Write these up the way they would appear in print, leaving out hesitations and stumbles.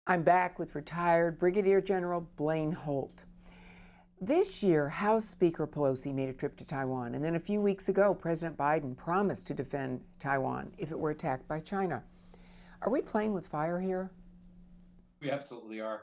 I'm back with retired Brigadier General Blaine Holt. This year, House Speaker Pelosi made a trip to Taiwan, and then a few weeks ago, President Biden promised to defend Taiwan if it were attacked by China. Are we playing with fire here? We absolutely are.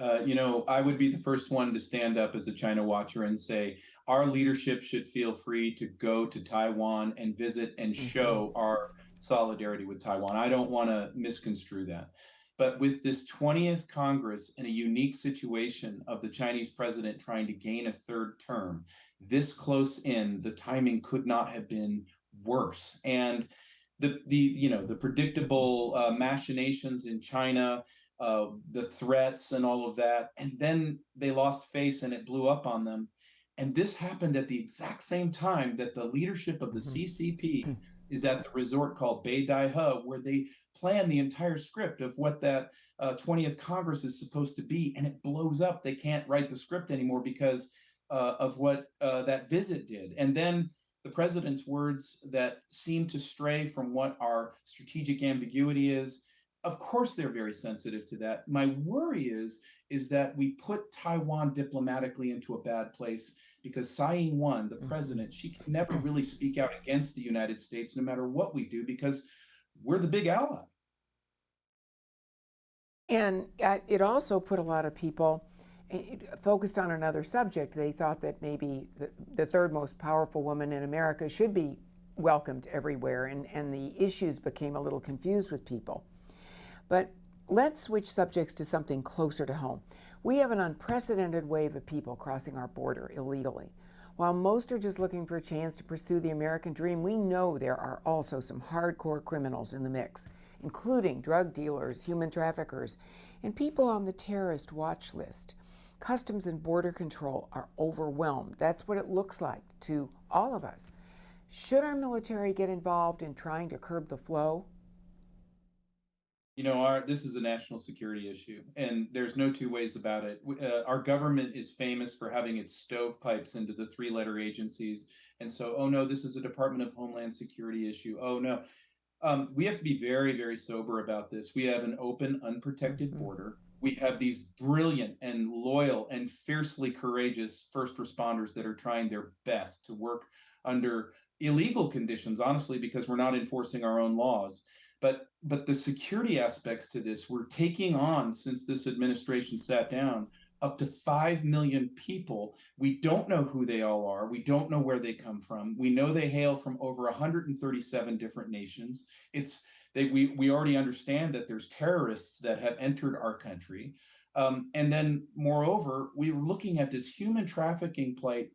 I would be the first one to stand up as a China watcher and say our leadership should feel free to go to Taiwan and visit and Mm-hmm. show our solidarity with Taiwan. I don't want to misconstrue that. But with this 20th Congress in a unique situation of the Chinese president trying to gain a third term, this close in, the timing could not have been worse. And the predictable machinations in China, the threats and all of that. And then they lost face and it blew up on them. And this happened at the exact same time that the leadership of the Mm-hmm. CCP is at the resort called Bai Dai He, where they plan the entire script of what that 20th Congress is supposed to be. And it blows up. They can't write the script anymore because of what that visit did. And then the president's words that seem to stray from what our strategic ambiguity is. Of course, they're very sensitive to that. My worry is that we put Taiwan diplomatically into a bad place because Tsai Ing-wen, the Mm-hmm. president, she can never really speak out against the United States, no matter what we do, because we're the big ally. And it also put a lot of people focused on another subject. They thought that maybe the third most powerful woman in America should be welcomed everywhere, and the issues became a little confused with people. But let's switch subjects to something closer to home. We have an unprecedented wave of people crossing our border illegally. While most are just looking for a chance to pursue the American dream, we know there are also some hardcore criminals in the mix, including drug dealers, human traffickers, and people on the terrorist watch list. Customs and Border Control are overwhelmed. That's what it looks like to all of us. Should our military get involved in trying to curb the flow? This is a national security issue, and there's no two ways about it. Our government is famous for having its stovepipes into the three-letter agencies, and so, oh no, this is a Department of Homeland Security issue. Oh no, we have to be very, very sober about this. We have an open, unprotected Mm-hmm. border. We have these brilliant and loyal and fiercely courageous first responders that are trying their best to work under illegal conditions, honestly, because we're not enforcing our own laws. But the security aspects to this, we're taking on, since this administration sat down, up to 5 million people. We don't know who they all are. We don't know where they come from. We know they hail from over 137 different nations. We already understand that there's terrorists that have entered our country. And then moreover, we're looking at this human trafficking plight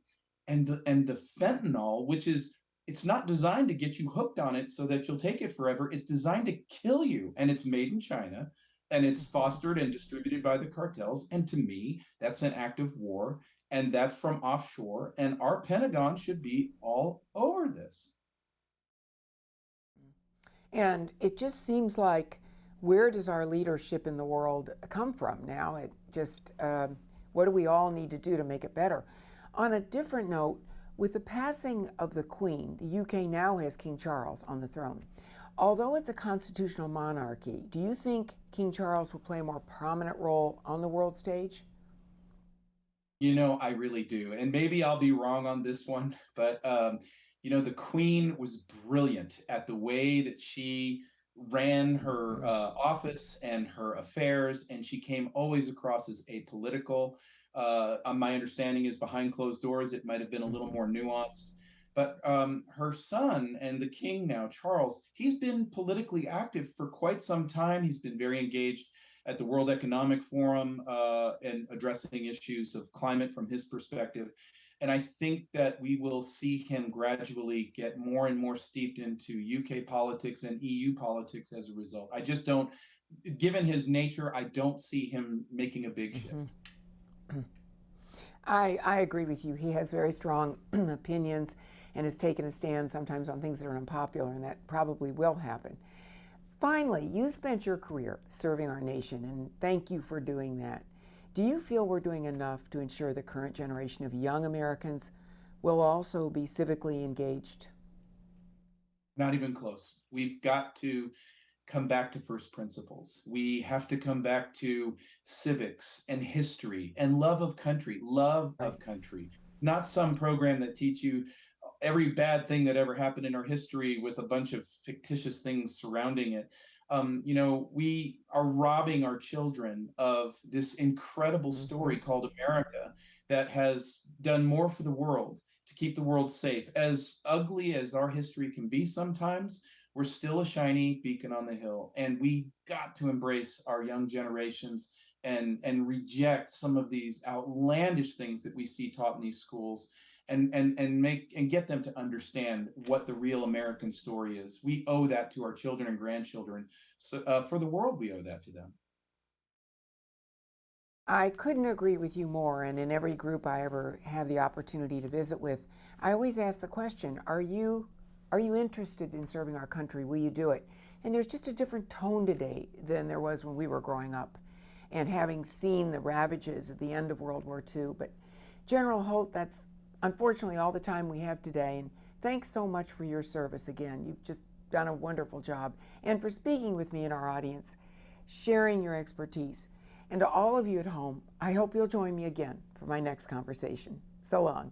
and the fentanyl, which is, it's not designed to get you hooked on it so that you'll take it forever. It's designed to kill you, and it's made in China, and it's Mm-hmm. fostered and distributed by the cartels. And to me, that's an act of war, and that's from offshore. And our Pentagon should be all over this. And it just seems like, where does our leadership in the world come from now? What do we all need to do to make it better? On a different note, with the passing of the Queen, the UK now has King Charles on the throne. Although it's a constitutional monarchy, do you think King Charles will play a more prominent role on the world stage? I really do. And maybe I'll be wrong on this one, but the Queen was brilliant at the way that she ran her Mm-hmm. office and her affairs, and she came always across as apolitical. My understanding is behind closed doors, it might have been a little Mm-hmm. more nuanced. But her son and the king now, Charles, he's been politically active for quite some time. He's been very engaged at the World Economic Forum and addressing issues of climate from his perspective. And I think that we will see him gradually get more and more steeped into UK politics and EU politics as a result. I just don't, given his nature, I don't see him making a big Mm-hmm. shift. I agree with you. He has very strong opinions and has taken a stand sometimes on things that are unpopular, and that probably will happen. Finally, you spent your career serving our nation, and thank you for doing that. Do you feel we're doing enough to ensure the current generation of young Americans will also be civically engaged? Not even close. We've got to come back to first principles. We have to come back to civics and history and love Right. of country, not some program that teach you every bad thing that ever happened in our history with a bunch of fictitious things surrounding it. We are robbing our children of this incredible Hmm. story called America that has done more for the world to keep the world safe. As ugly as our history can be sometimes, we're still a shiny beacon on the hill, and we got to embrace our young generations and reject some of these outlandish things that we see taught in these schools, and make and get them to understand what the real American story is. We owe that to our children and grandchildren. So for the world, we owe that to them. I couldn't agree with you more. And in every group I ever have the opportunity to visit with, I always ask the question, are you interested in serving our country? Will you do it? And there's just a different tone today than there was when we were growing up and having seen the ravages of the end of World War II. But General Holt, that's unfortunately all the time we have today. And thanks so much for your service again. You've just done a wonderful job. And for speaking with me and our audience, sharing your expertise. And to all of you at home, I hope you'll join me again for my next conversation. So long.